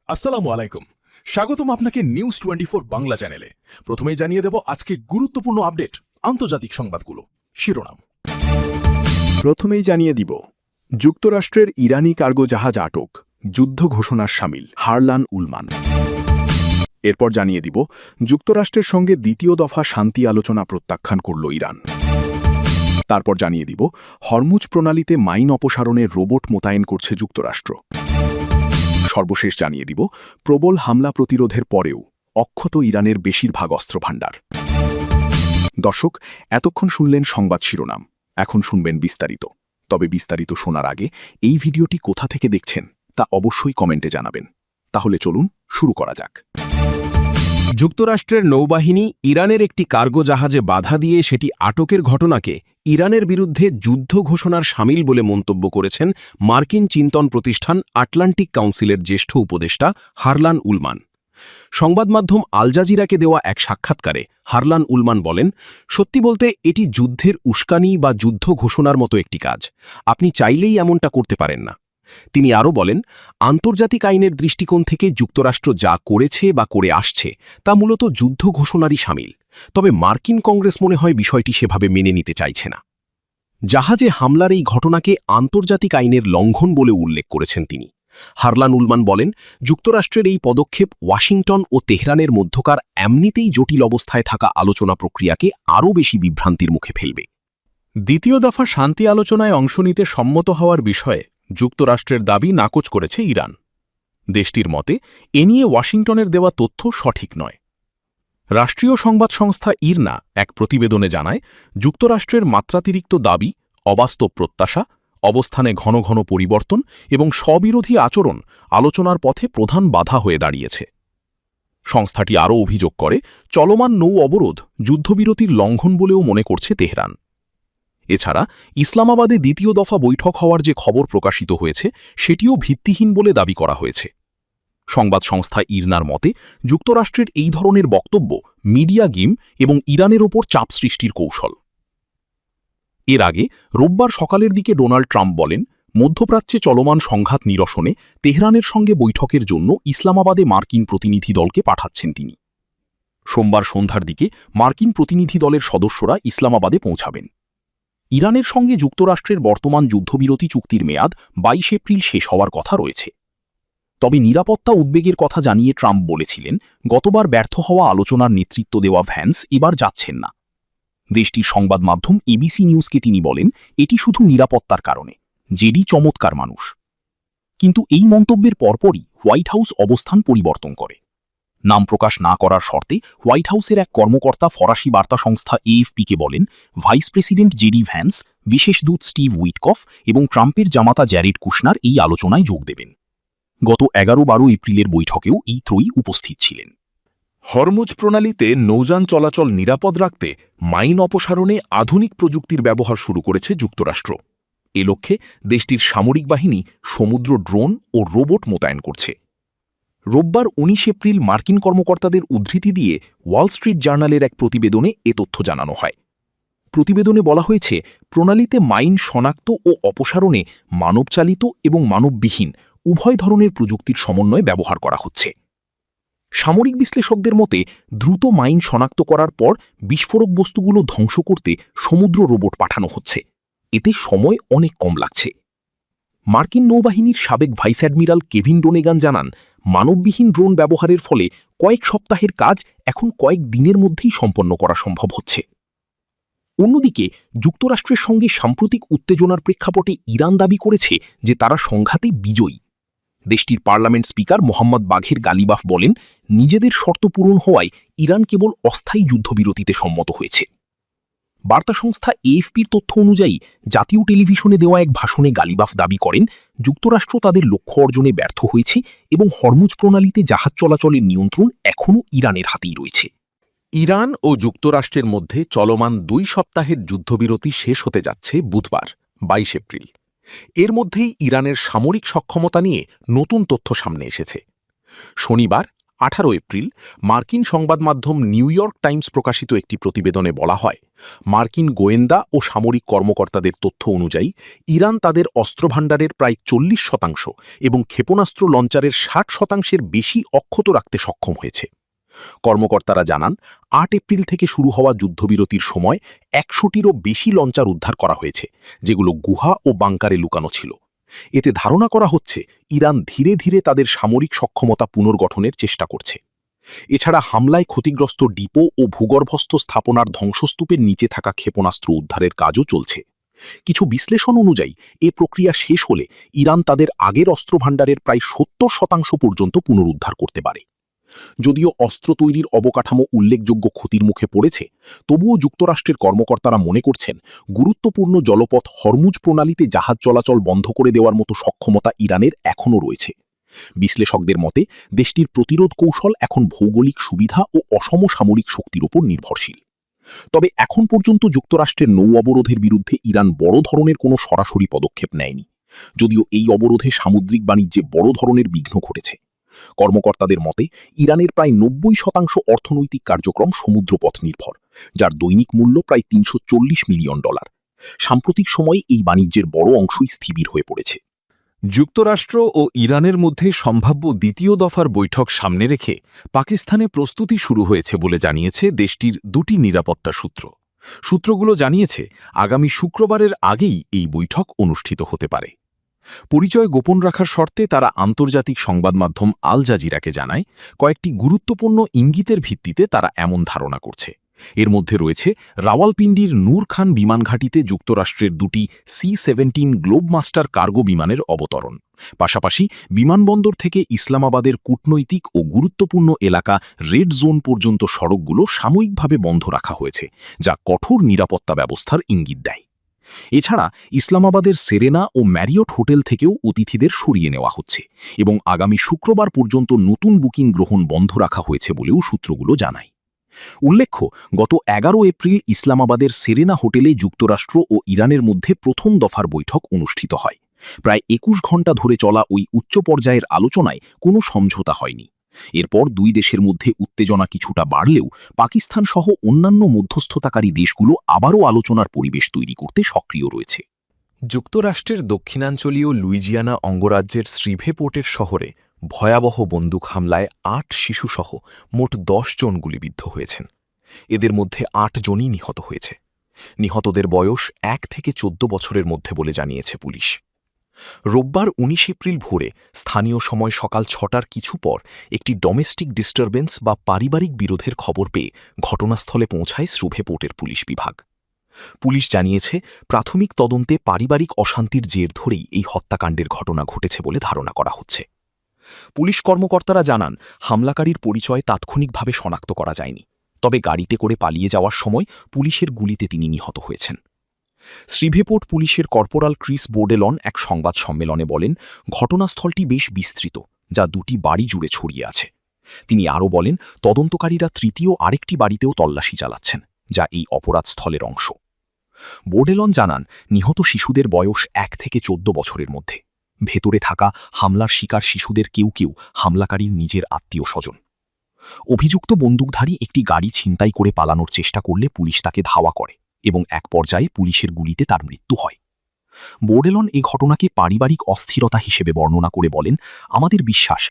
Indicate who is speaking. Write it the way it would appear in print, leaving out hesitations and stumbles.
Speaker 1: আসসালামু আলাইকুম। স্বাগতম আপনাকে নিউজ 24 বাংলা চ্যানেলে। প্রথমেই জানিয়ে দেব আজকে গুরুত্বপূর্ণ আপডেট, আন্তর্জাতিক সংবাদগুলো। শিরোনাম
Speaker 2: প্রথমেই জানিয়ে দিব, যুক্তরাষ্ট্রের ইরানি কার্গো জাহাজ আটক, যুদ্ধ ঘোষণার শামিল হারলান উলমান। এরপর জানিয়ে দিব, যুক্তরাষ্ট্রের সঙ্গে দ্বিতীয় দফা শান্তি আলোচনা প্রত্যাখ্যান করল ইরান। তারপর জানিয়ে দিব, হরমুজ প্রণালীতে মাইন অপসারণের রোবট মোতায়েন করছে যুক্তরাষ্ট্র। সর্বশেষ জানিয়ে দিব, প্রবল হামলা প্রতিরোধের পরেও অক্ষত ইরানের বেশিরভাগ অস্ত্রভাণ্ডার। দর্শক, এতক্ষণ শুনলেন সংবাদ শিরোনাম, এখন শুনবেন বিস্তারিত। তবে বিস্তারিত শোনার আগে এই ভিডিওটি কোথা থেকে দেখছেন তা অবশ্যই কমেন্টে জানাবেন। তাহলে চলুন শুরু করা যাক।
Speaker 3: যুক্তরাষ্ট্রের নৌবাহিনী ইরানের একটি কার্গো জাহাজে বাধা দিয়ে সেটি আটকের ঘটনাকে ইরানের বিরুদ্ধে যুদ্ধ ঘোষণার শামিল বলে মন্তব্য করেছেন মার্কিন চিন্তন প্রতিষ্ঠান আটলান্টিক কাউন্সিলের জ্যেষ্ঠ উপদেষ্টা হারলান উলমান। সংবাদমাধ্যম আল জাজিরাকে দেওয়া এক সাক্ষাৎকারে হারলান উলমান বলেন, সত্যি বলতে এটি যুদ্ধের উস্কানি বা যুদ্ধ ঘোষণার মতো একটি কাজ। আপনি চাইলেই এমনটা করতে পারেন না। তিনি আরও বলেন, আন্তর্জাতিক আইনের দৃষ্টিকোণ থেকে যুক্তরাষ্ট্র যা করেছে বা করে আসছে তা মূলত যুদ্ধ ঘোষণারই শামিল। তবে মার্কিন কংগ্রেস মনে হয় বিষয়টি সেভাবে মেনে নিতে চাইছে না। জাহাজে হামলার এই ঘটনাকে আন্তর্জাতিক আইনের লঙ্ঘন বলে উল্লেখ করেছেন তিনি। হারলান উলমান বলেন, যুক্তরাষ্ট্রের এই পদক্ষেপ ওয়াশিংটন ও তেহরানের মধ্যকার এমনিতেই জটিল অবস্থায় থাকা আলোচনা প্রক্রিয়াকে আরও বেশি বিভ্রান্তির মুখে ফেলবে।
Speaker 4: দ্বিতীয় দফা শান্তি আলোচনায় অংশ নিতে সম্মত হওয়ার বিষয়ে যুক্তরাষ্ট্রের দাবি নাকচ করেছে ইরান। দেশটির মতে এ নিয়ে ওয়াশিংটনের দেওয়া তথ্য সঠিক নয়। রাষ্ট্রীয় সংবাদ সংস্থা ইরনা এক প্রতিবেদনে জানায়, যুক্তরাষ্ট্রের মাত্রাতিরিক্ত দাবি, অবাস্তব প্রত্যাশা, অবস্থানে ঘন ঘন পরিবর্তন এবং স্ববিরোধী আচরণ আলোচনার পথে প্রধান বাধা হয়ে দাঁড়িয়েছে। সংস্থাটি আরও অভিযোগ করে, চলমান নৌ অবরোধ যুদ্ধবিরতির লঙ্ঘন বলেও মনে করছে তেহরান। এছাড়া ইসলামাবাদে দ্বিতীয় দফা বৈঠক হওয়ার যে খবর প্রকাশিত হয়েছে সেটিও ভিত্তিহীন বলে দাবি করা হয়েছে। সংবাদ সংস্থা ইরনার মতে, যুক্তরাষ্ট্রের এই ধরনের বক্তব্য মিডিয়া গেম এবং ইরানের ওপর চাপ সৃষ্টির কৌশল। এর আগে রোববার সকালের দিকে ডোনাল্ড ট্রাম্প বলেন, মধ্যপ্রাচ্যে চলমান সংঘাত নিরসনে তেহরানের সঙ্গে বৈঠকের জন্য ইসলামাবাদে মার্কিন প্রতিনিধি দলকে পাঠাচ্ছেন তিনি। সোমবার সন্ধ্যার দিকে মার্কিন প্রতিনিধি দলের সদস্যরা ইসলামাবাদে পৌঁছাবেন। ইরানের সঙ্গে যুক্তরাষ্ট্রের বর্তমান যুদ্ধবিরতি চুক্তির মেয়াদ ২২ এপ্রিল শেষ হওয়ার কথা রয়েছে। তবে নিরাপত্তা উদ্বেগের কথা জানিয়ে ট্রাম্প বলেছিলেন, গতবার ব্যর্থ হওয়া আলোচনার নেতৃত্ব দেওয়া ভ্যান্স এবার যাচ্ছেন না। দেশটির সংবাদ মাধ্যম এবিসি নিউজকে তিনি বলেন, এটি শুধু নিরাপত্তার কারণে, জেডি চমৎকার মানুষ। কিন্তু এই মন্তব্যের পরপরই হোয়াইট হাউস অবস্থান পরিবর্তন করে। নাম প্রকাশ না করার শর্তে হোয়াইট হাউসের এক কর্মকর্তা ফরাসি বার্তা সংস্থা এএফপিকে বলেন, ভাইস প্রেসিডেন্ট জেডি ভ্যান্স, বিশেষ দূত স্টিভ উইটকফ এবং ট্রাম্পের জামাতা জ্যারেড কুশনার এই আলোচনায় যোগ দেবেন। গত ১১-১২ এপ্রিলের বৈঠকেও এই ত্রয়ী উপস্থিত ছিলেন। হরমুজ প্রণালীতে নৌযান চলাচল নিরাপদ রাখতে মাইন অপসারণে আধুনিক প্রযুক্তির ব্যবহার শুরু করেছে যুক্তরাষ্ট্র। এ লক্ষ্যে দেশটির সামরিক বাহিনী সমুদ্র ড্রোন ও রোবট মোতায়েন করছে। রোববার ১৯ এপ্রিল মার্কিন কর্মকর্তাদের উদ্ধৃতি দিয়ে ওয়াল স্ট্রিট জার্নালের এক প্রতিবেদনে এ তথ্য জানানো হয়। প্রতিবেদনে বলা হয়েছে, প্রণালীতে মাইন শনাক্ত ও অপসারণে মানবচালিত এবং মানববিহীন উভয় ধরনের প্রযুক্তির সমন্বয় ব্যবহার করা হচ্ছে। সামরিক বিশ্লেষকদের মতে, দ্রুত মাইন শনাক্ত করার পর বিস্ফোরক বস্তুগুলো ধ্বংস করতে সমুদ্র রোবট পাঠানো হচ্ছে। এতে সময় অনেক কম লাগছে। মার্কিন নৌবাহিনীর সাবেক ভাইস অ্যাডমিরাল কেভিন ডোনেগান জানান, মানববিহীন ড্রোন ব্যবহারের ফলে কয়েক সপ্তাহের কাজ এখন কয়েক দিনের মধ্যেই সম্পন্ন করা সম্ভব হচ্ছে। অন্যদিকে যুক্তরাষ্ট্রের সঙ্গে সাম্প্রতিক উত্তেজনার প্রেক্ষাপটে ইরান দাবি করেছে যে তারা সংঘাতে বিজয়ী। দেশটির পার্লামেন্ট স্পিকার মোহাম্মদ বাঘের গালিবাফ বলেন, নিজেদের শর্ত পূরণ হওয়ায় ইরান কেবল অস্থায়ী যুদ্ধবিরতিতে সম্মত হয়েছে। বার্তা সংস্থা এএফপির তথ্য অনুযায়ী জাতীয় টেলিভিশনে দেওয়া এক ভাষণে গালিবাফ দাবি করেন, যুক্তরাষ্ট্র তাদের লক্ষ্য অর্জনে ব্যর্থ হয়েছে এবং হরমুজ প্রণালীতে জাহাজ চলাচলের নিয়ন্ত্রণ এখনও ইরানের হাতেই রয়েছে। ইরান ও যুক্তরাষ্ট্রের মধ্যে চলমান ২ সপ্তাহের যুদ্ধবিরতি শেষ হতে যাচ্ছে বুধবার ২২ এপ্রিল। এর মধ্যেই ইরানের সামরিক সক্ষমতা নিয়ে নতুন তথ্য সামনে এসেছে। শনিবার
Speaker 3: 18 এপ্রিল মার্কিন সংবাদ মাধ্যম নিউ ইয়র্ক টাইমস প্রকাশিত একটি প্রতিবেদনে বলা হয়, মার্কিন গোয়েন্দা ও সামরিক কর্মকর্তাদের তথ্য অনুযায়ী ইরান তাদের অস্ত্রভাণ্ডারের প্রায় 40% এবং ক্ষেপণাস্ত্র লঞ্চারের 60% বেশি অক্ষত রাখতে সক্ষম হয়েছে। কর্মকর্তারা জানান, 8 এপ্রিল থেকে শুরু হওয়া যুদ্ধবিরতির সময় 100টিরও বেশি লঞ্চার উদ্ধার করা হয়েছে, যেগুলো গুহা ও বাংকারে লুকানো ছিল। এতে ধারণা করা হচ্ছে ইরান ধীরে ধীরে তাদের সামরিক সক্ষমতা পুনর্গঠনের চেষ্টা করছে। এছাড়া হামলায় ক্ষতিগ্রস্ত ডিপো ও ভূগর্ভস্থ স্থাপনার ধ্বংসস্তূপের নিচে থাকা ক্ষেপণাস্ত্র উদ্ধারের কাজও চলছে। কিছু বিশ্লেষণ অনুযায়ী এ প্রক্রিয়া শেষ হলে ইরান তাদের আগের অস্ত্রভাণ্ডারের প্রায় 70% পর্যন্ত পুনরুদ্ধার করতে পারে। যদিও অস্ত্র তৈরির অবকাঠামো উল্লেখযোগ্য ক্ষতির মুখে পড়েছে, তবুও যুক্তরাষ্ট্রের কর্মকর্তারা মনে করছেন গুরুত্বপূর্ণ জলপথ হরমুজ প্রণালীতে জাহাজ চলাচল বন্ধ করে দেওয়ার মতো সক্ষমতা ইরানের এখনও রয়েছে। বিশ্লেষকদের মতে দেশটির প্রতিরোধ কৌশল এখন ভৌগোলিক সুবিধা ও অসম সামরিক শক্তির উপর নির্ভরশীল। তবে এখন পর্যন্ত যুক্তরাষ্ট্রের নৌ অবরোধের বিরুদ্ধে ইরান বড় ধরনের কোনো সরাসরি পদক্ষেপ নেয়নি, যদিও এই অবরোধে সামুদ্রিক বাণিজ্যে বড় ধরনের বিঘ্ন ঘটেছে। কর্মকর্তাদের মতে ইরানের প্রায় 90% অর্থনৈতিক কার্যক্রম সমুদ্রপথ নির্ভর, যার দৈনিক মূল্য প্রায় $340 মিলিয়ন। সাম্প্রতিক সময়ে এই বাণিজ্যের বড় অংশই স্থবির হয়ে পড়েছে।
Speaker 4: যুক্তরাষ্ট্র ও ইরানের মধ্যে সম্ভাব্য দ্বিতীয় দফার বৈঠক সামনে রেখে পাকিস্তানে প্রস্তুতি শুরু হয়েছে বলে জানিয়েছে দেশটির দুটি নিরাপত্তা সূত্র। সূত্রগুলো জানিয়েছে আগামী শুক্রবারের আগেই এই বৈঠক অনুষ্ঠিত হতে পারে। পরিচয় গোপন রাখার শর্তে তারা আন্তর্জাতিক সংবাদ মাধ্যম আল জাজিরাকে জানায়, কয়েকটি গুরুত্বপূর্ণ ইঙ্গিতের ভিত্তিতে তারা এমন ধারণা করছে। এর মধ্যে রয়েছে রাওয়ালপিন্ডির নূর খান বিমানঘাঁটিতে যুক্তরাষ্ট্রের দুটি C-17 গ্লোবমাস্টার কার্গো বিমানের অবতরণ। পাশাপাশি বিমানবন্দর থেকে ইসলামাবাদের কূটনৈতিক ও গুরুত্বপূর্ণ এলাকা রেড জোন পর্যন্ত সড়কগুলো সাময়িকভাবে বন্ধ রাখা হয়েছে, যা কঠোর নিরাপত্তা ব্যবস্থার ইঙ্গিত দেয়। এছাড়া ইসলামাবাদের সেরেনা ও ম্যারিয়ট হোটেল থেকেও অতিথিদের সরিয়ে নেওয়া হচ্ছে এবং আগামী শুক্রবার পর্যন্ত নতুন বুকিং গ্রহণ বন্ধ রাখা হয়েছে বলেও সূত্রগুলো জানায়। উল্লেখ্য, গত 11 এপ্রিল ইসলামাবাদের সেরেনা হোটেলে যুক্তরাষ্ট্র ও ইরানের মধ্যে প্রথম দফার বৈঠক অনুষ্ঠিত হয়। প্রায় 21 ঘণ্টা ধরে চলা ওই উচ্চ পর্যায়ের আলোচনায় কোনো সমঝোতা হয়নি। এরপর দুই দেশের মধ্যে উত্তেজনা কিছুটা বাড়লেও পাকিস্তান সহ অন্যান্য মধ্যস্থতাকারী দেশগুলো আবারও আলোচনার পরিবেশ তৈরি করতে সক্রিয় রয়েছে।
Speaker 5: যুক্তরাষ্ট্রের দক্ষিণাঞ্চলীয় লুইজিয়ানা অঙ্গরাজ্যের শ্রিভেপোর্টের শহরে ভয়াবহ বন্দুক হামলায় 8 শিশুসহ মোট 10 জন গুলিবিদ্ধ হয়েছেন। এদের মধ্যে 8 জনই নিহত হয়েছে। নিহতদের বয়স 1 থেকে 14 বছরের মধ্যে বলে জানিয়েছে পুলিশ। রোববার 19 এপ্রিল ভোরে স্থানীয় সময় সকাল 6টার কিছু পর একটি ডোমেস্টিক ডিস্টারবেন্স বা পারিবারিক বিরোধের খবর পেয়ে ঘটনাস্থলে পৌঁছায় শ্রিভেপোর্টের পুলিশ বিভাগ। পুলিশ জানিয়েছে, প্রাথমিক তদন্তে পারিবারিক অশান্তির জের ধরেই এই হত্যাকাণ্ডের ঘটনা ঘটেছে বলে ধারণা করা হচ্ছে। পুলিশ কর্মকর্তারা জানান, হামলাকারীর পরিচয় তাৎক্ষণিকভাবে শনাক্ত করা যায়নি, তবে গাড়িতে করে পালিয়ে যাওয়ার সময় পুলিশের গুলিতে তিনি নিহত হয়েছেন। শ্রিভেপোর্ট পুলিশের কর্পোরাল ক্রিস বোর্ডেলন এক সংবাদ সম্মেলনে বলেন, ঘটনাস্থলটি বেশ বিস্তৃত, যা দুটি বাড়ি জুড়ে ছড়িয়ে আছে। তিনি আরও বলেন, তদন্তকারীরা তৃতীয় আরেকটি বাড়িতেও তল্লাশি চালাচ্ছেন, যা এই অপরাধস্থলের অংশ। বোর্ডেলন জানান, নিহত শিশুদের বয়স 1 থেকে 14 বছরের মধ্যে। ভেতরে থাকা হামলার শিকার শিশুদের কেউ কেউ হামলাকারীর নিজের আত্মীয় স্বজন। অভিযুক্ত বন্দুকধারী একটি গাড়ি ছিনতাই করে পালানোর চেষ্টা করলে পুলিশ তাকে ধাওয়া করে এবং এক পর্যায়ে পুলিশের গুলিতে তার মৃত্যু হয়। বোর্ডেলন এই ঘটনাকে পারিবারিক অস্থিরতা হিসেবে বর্ণনা করে বলেন, আমাদের বিশ্বাস